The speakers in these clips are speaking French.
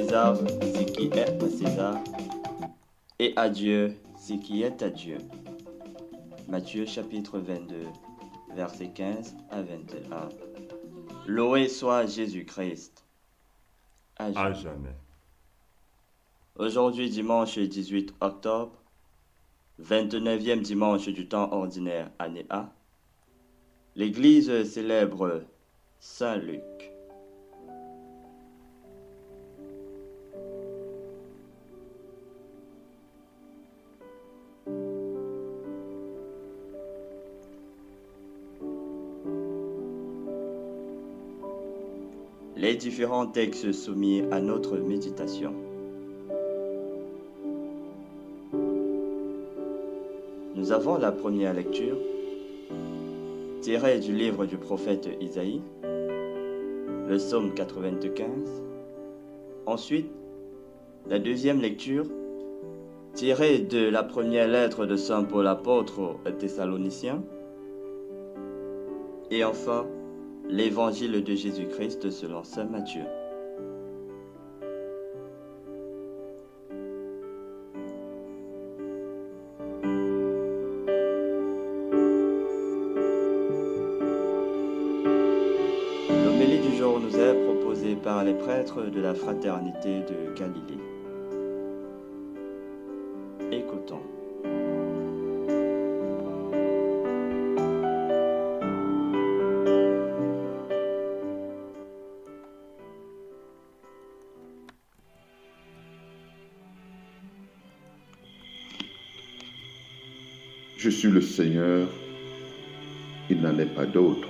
César ce qui est à César, et à Dieu ce qui est à Dieu. Matthieu chapitre 22, versets 15 à 21. Loué soit Jésus-Christ. À à jamais. jamais. Aujourd'hui, dimanche 18 octobre, 29e dimanche du temps ordinaire, année A, l'Église célèbre Saint Luc. Les différents textes soumis à notre méditation. Nous avons la première lecture, tirée du livre du prophète Isaïe, le psaume 95. Ensuite, la deuxième lecture, tirée de la première lettre de Saint Paul apôtre aux Thessaloniciens. Et enfin, l'évangile de Jésus-Christ selon Saint Matthieu. L'homélie du jour nous est proposée par les prêtres de la fraternité de Galilée. Écoutons. Je suis le Seigneur, il n'en est pas d'autre.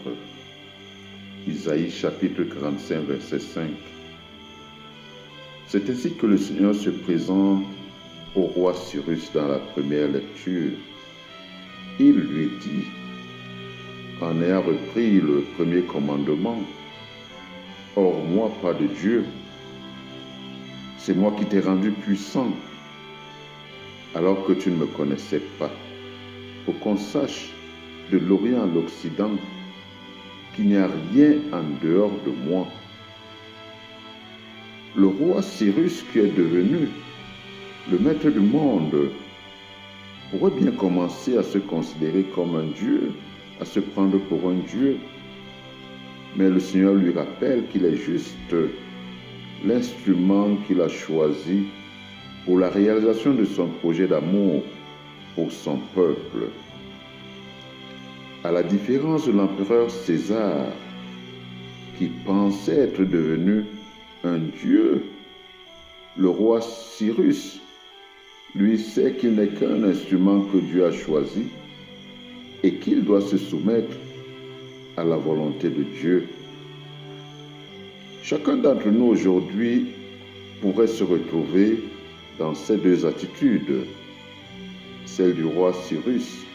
Isaïe chapitre 45, verset 5. C'est ainsi que le Seigneur se présente au roi Cyrus dans la première lecture. Il lui dit, en ayant repris le premier commandement, « Hors moi, pas de Dieu, c'est moi qui t'ai rendu puissant, alors que tu ne me connaissais pas. Pour qu'on sache de l'Orient à l'Occident qu'il n'y a rien en dehors de moi. » Le roi Cyrus qui est devenu le maître du monde pourrait bien commencer à se considérer comme un dieu, à se prendre pour un dieu. Mais le Seigneur lui rappelle qu'il est juste l'instrument qu'il a choisi pour la réalisation de son projet d'amour pour son peuple. À la différence de l'empereur César, qui pensait être devenu un dieu, le roi Cyrus, lui, sait qu'il n'est qu'un instrument que Dieu a choisi et qu'il doit se soumettre à la volonté de Dieu. Chacun d'entre nous aujourd'hui pourrait se retrouver dans ces deux attitudes, celle du roi Cyrus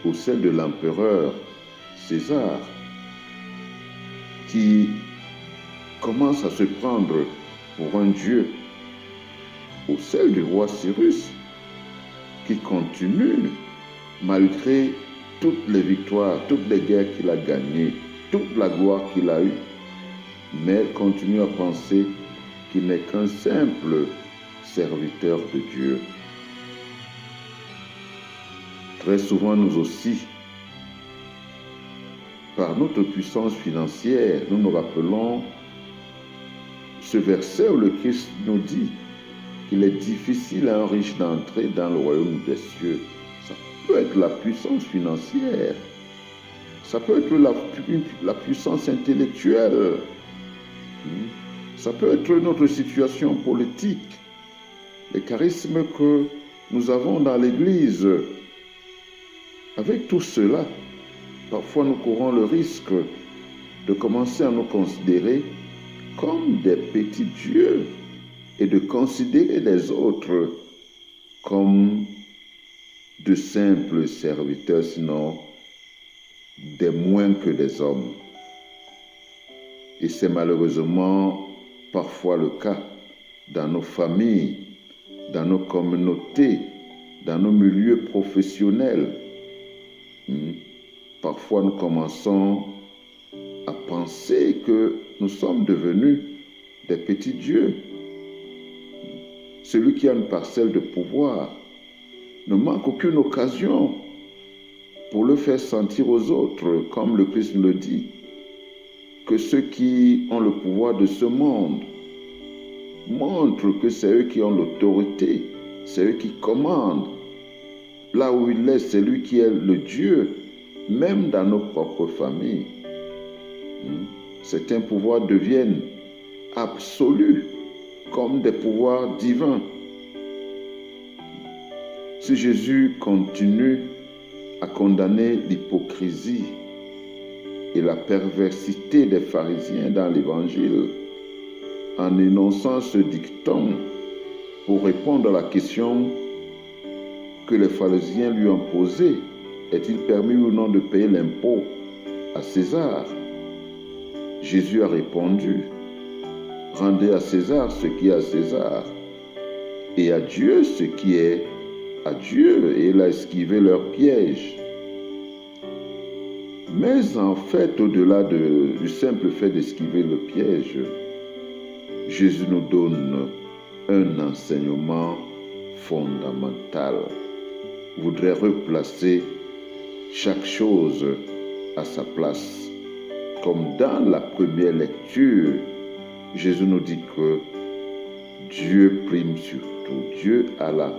ou celle de l'empereur César, qui commence à se prendre pour un dieu, ou celle du roi Cyrus, qui continue, malgré toutes les victoires, toutes les guerres qu'il a gagnées, toute la gloire qu'il a eue, mais elle continue à penser qu'il n'est qu'un simple serviteur de Dieu. Très souvent, nous aussi, par notre puissance financière, nous nous rappelons ce verset où le Christ nous dit qu'il est difficile à un riche d'entrer dans le royaume des cieux. Ça peut être la puissance financière, ça peut être la puissance intellectuelle, ça peut être notre situation politique, les charismes que nous avons dans l'Église. Avec tout cela, parfois nous courons le risque de commencer à nous considérer comme des petits dieux et de considérer les autres comme de simples serviteurs, sinon des moins que des hommes. Et c'est malheureusement parfois le cas dans nos familles, dans nos communautés, dans nos milieux professionnels. Parfois nous commençons à penser que nous sommes devenus des petits dieux celui qui a une parcelle de pouvoir, ne manque aucune occasion pour le faire sentir aux autres, comme le Christ le dit, que ceux qui ont le pouvoir de ce monde montrent que c'est eux qui ont l'autorité, c'est eux qui commandent. Là où il est, c'est lui qui est le Dieu, même dans nos propres familles. Certains pouvoirs deviennent absolus, comme des pouvoirs divins. Si Jésus continue à condamner l'hypocrisie et la perversité des pharisiens dans l'Évangile, en énonçant ce dicton pour répondre à la question que les pharisiens lui ont posée, est-il permis ou non de payer l'impôt à César? Jésus a répondu, rendez à César ce qui est à César et à Dieu ce qui est à Dieu, et il a esquivé leur piège. Mais en fait, au-delà du simple fait d'esquiver le piège, Jésus nous donne un enseignement fondamental. Il voudrait replacer chaque chose à sa place. Comme dans la première lecture, Jésus nous dit que Dieu prime sur tout. Dieu a la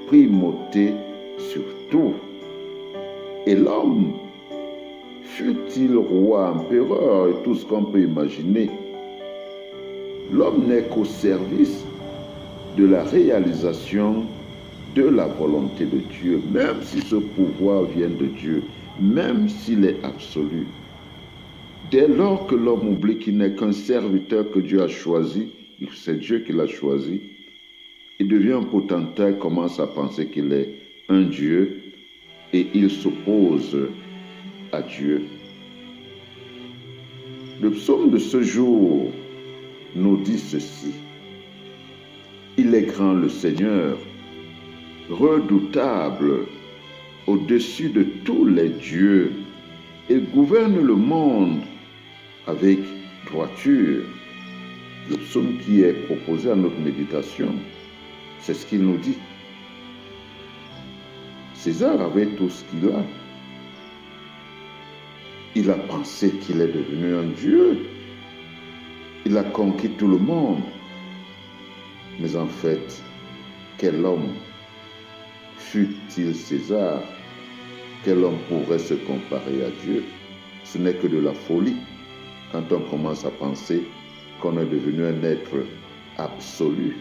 primauté sur tout. Et l'homme, fût-il roi, empereur et tout ce qu'on peut imaginer, l'homme n'est qu'au service de la réalisation de la volonté de Dieu, même si ce pouvoir vient de Dieu, même s'il est absolu. Dès lors que l'homme oublie qu'il n'est qu'un serviteur que Dieu a choisi, c'est Dieu qui l'a choisi, il devient un potentat et commence à penser qu'il est un Dieu et il s'oppose à Dieu. Le psaume de ce jour nous dit ceci. Il est grand le Seigneur, redoutable au-dessus de tous les dieux. Il gouverne le monde avec droiture. Le psaume qui est proposé à notre méditation, c'est ce qu'il nous dit. César avait tout ce qu'il a. Il a pensé qu'il est devenu un dieu. Il a conquis tout le monde. Mais en fait, quel homme fût-il César? Quel homme pourrait se comparer à Dieu? Ce n'est que de la folie quand on commence à penser qu'on est devenu un être absolu.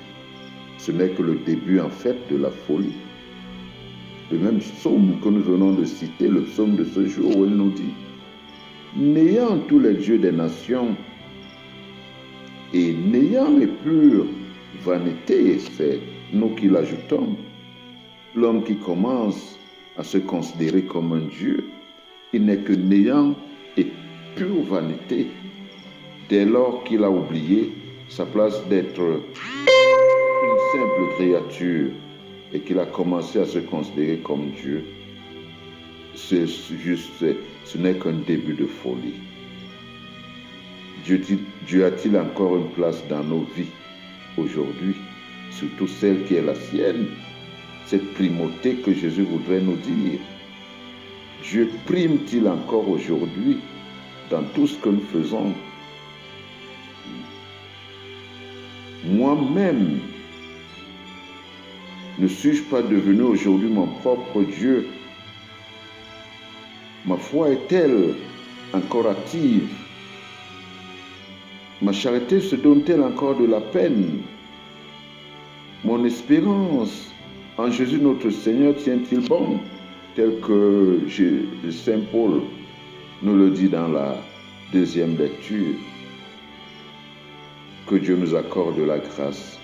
Ce n'est que le début en fait de la folie. Le même psaume que nous venons de citer, le psaume de ce jour où il nous dit « N'ayant tous les dieux des nations et n'ayant les pures vanités », c'est nous qui l'ajoutons, l'homme qui commence à se considérer comme un dieu, il n'est que néant et pure vanité, dès lors qu'il a oublié sa place d'être une simple créature et qu'il a commencé à se considérer comme Dieu. Ce n'est qu'un début de folie. Dieu a-t-il encore une place dans nos vies aujourd'hui, surtout celle qui est la sienne, cette primauté que Jésus voudrait nous dire? Dieu prime-t-il encore aujourd'hui dans tout ce que nous faisons? Moi-même, ne suis-je pas devenu aujourd'hui mon propre Dieu? Ma foi est-elle encore active? Ma charité se donne-t-elle encore de la peine? Mon espérance en Jésus notre Seigneur tient-il bon? Tel que Saint Paul nous le dit dans la deuxième lecture. Que Dieu nous accorde la grâce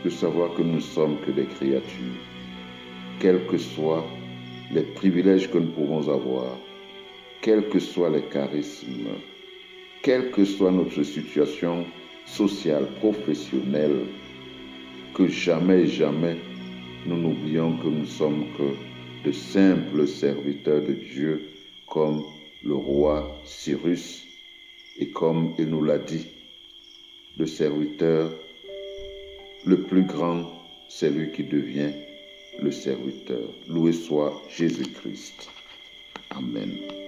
de savoir que nous ne sommes que des créatures, quels que soient les privilèges que nous pouvons avoir, quels que soient les charismes, quelle que soit notre situation sociale, professionnelle, que jamais, jamais nous n'oublions que nous sommes que de simples serviteurs de Dieu, comme le roi Cyrus, et comme il nous l'a dit, le serviteur le plus grand c'est lui qui devient le serviteur. Loué soit Jésus-Christ. Amen.